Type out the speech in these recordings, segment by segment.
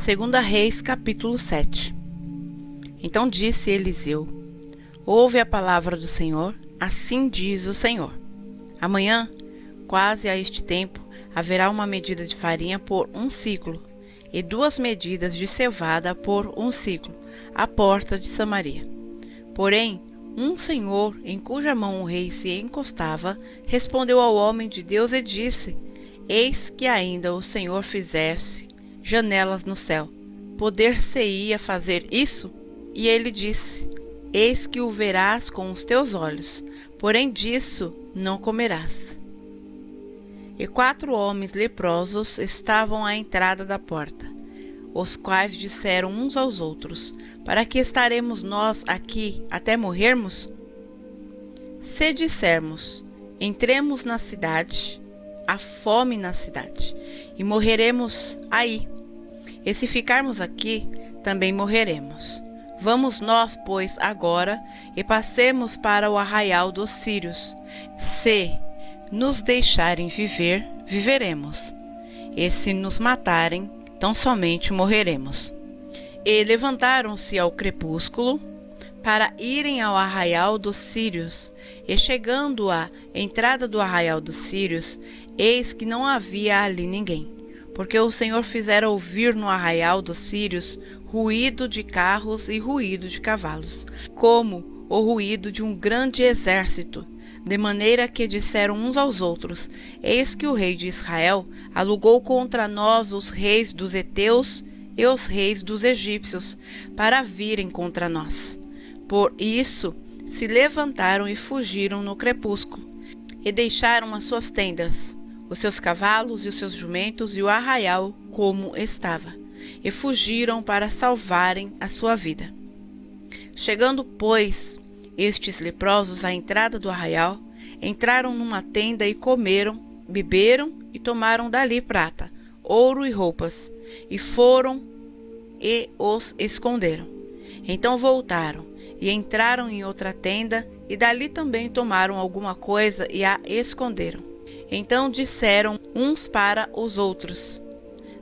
Segunda Reis, capítulo 7. Então disse Eliseu: Ouve a palavra do Senhor, assim diz o Senhor. Amanhã, quase a este tempo, haverá uma medida de farinha por 1 siclo, e 2 medidas de cevada por 1 siclo, à porta de Samaria. Porém, um senhor, em cuja mão o rei se encostava, respondeu ao homem de Deus e disse: Eis que ainda o Senhor fizesse janelas no céu, poder-se-ia fazer isso? E ele disse: Eis que o verás com os teus olhos, porém disso não comerás. E 4 homens leprosos estavam à entrada da porta, os quais disseram uns aos outros: Para que estaremos nós aqui até morrermos? Se dissermos: Entremos na cidade, há fome na cidade, e morreremos aí. E se ficarmos aqui, também morreremos. Vamos nós, pois, agora, e passemos para o arraial dos sírios. Se nos deixarem viver, viveremos. E se nos matarem, tão somente morreremos. E levantaram-se ao crepúsculo para irem ao arraial dos sírios. E chegando à entrada do arraial dos sírios, eis que não havia ali ninguém, porque o Senhor fizera ouvir no arraial dos sírios ruído de carros e ruído de cavalos, como o ruído de um grande exército, de maneira que disseram uns aos outros: Eis que o rei de Israel alugou contra nós os reis dos heteus e os reis dos egípcios, para virem contra nós. Por isso se levantaram e fugiram no crepúsculo, e deixaram as suas tendas, os seus cavalos e os seus jumentos e o arraial como estava, e fugiram para salvarem a sua vida. Chegando, pois, estes leprosos à entrada do arraial, entraram numa tenda e comeram, beberam e tomaram dali prata, ouro e roupas, e foram e os esconderam. Então voltaram e entraram em outra tenda, e dali também tomaram alguma coisa e a esconderam. Então disseram uns para os outros: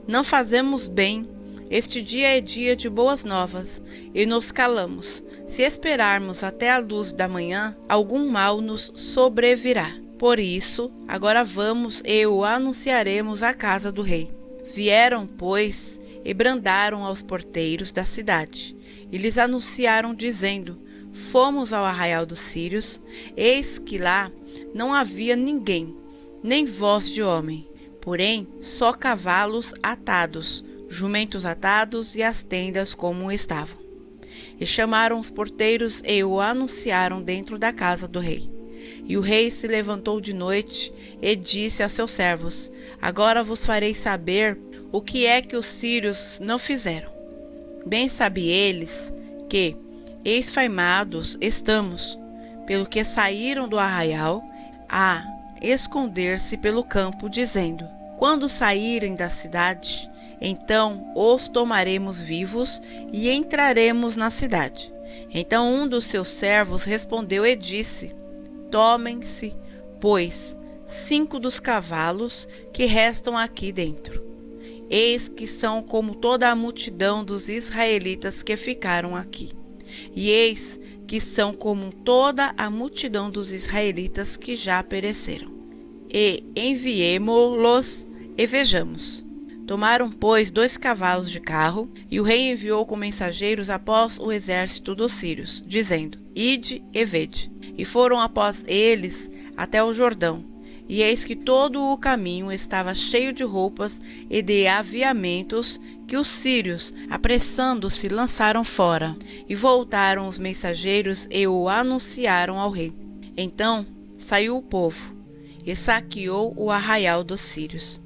Não fazemos bem, este dia é dia de boas novas, e nos calamos. Se esperarmos até a luz da manhã, algum mal nos sobrevirá. Por isso, agora vamos e o anunciaremos à casa do rei. Vieram, pois, e brandaram aos porteiros da cidade, e lhes anunciaram, dizendo: Fomos ao arraial dos sírios, eis que lá não havia ninguém, nem voz de homem, porém só cavalos atados, jumentos atados e as tendas como estavam. E chamaram os porteiros e o anunciaram dentro da casa do rei. E o rei se levantou de noite e disse a seus servos: Agora vos farei saber o que é que os sírios não fizeram. Bem sabe eles que esfaimados estamos, pelo que saíram do arraial a esconder-se pelo campo, dizendo: Quando saírem da cidade, então os tomaremos vivos e entraremos na cidade. Então um dos seus servos respondeu e disse: Tomem-se, pois, 5 dos cavalos que restam aqui dentro. Eis que são como toda a multidão dos israelitas que ficaram aqui. E eis que são como toda a multidão dos israelitas que já pereceram. E enviemo-los e vejamos. Tomaram, pois, 2 cavalos de carro, e o rei enviou com mensageiros após o exército dos sírios, dizendo: Ide e vede. E foram após eles até o Jordão. E eis que todo o caminho estava cheio de roupas e de aviamentos, que os sírios, apressando-se, lançaram fora. E voltaram os mensageiros e o anunciaram ao rei. Então saiu o povo e saqueou o arraial dos sírios.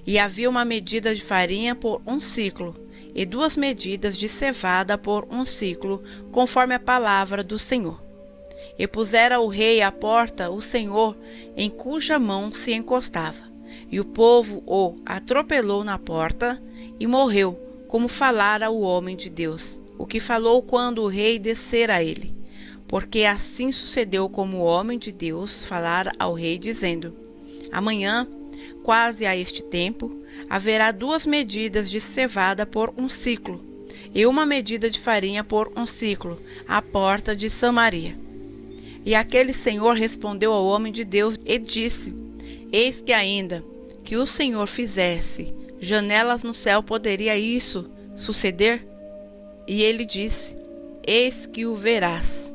E havia uma medida de farinha por 1 siclo, e 2 medidas de cevada por 1 siclo, conforme a palavra do Senhor. E pusera o rei à porta o Senhor, em cuja mão se encostava. E o povo o atropelou na porta, e morreu, como falara o homem de Deus, o que falou quando o rei descera a ele. Porque assim sucedeu como o homem de Deus falara ao rei, dizendo: Amanhã, quase a este tempo, haverá 2 medidas de cevada por 1 siclo, e 1 medida de farinha por 1 siclo, à porta de Samaria. E aquele senhor respondeu ao homem de Deus e disse: Eis que ainda que o Senhor fizesse janelas no céu, poderia isso suceder? E ele disse: Eis que o verás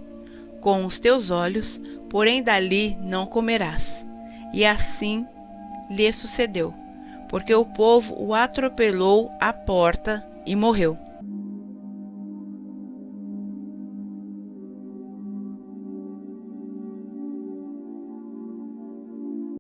com os teus olhos, porém dali não comerás. E assim lhe sucedeu, porque o povo o atropelou à porta e morreu.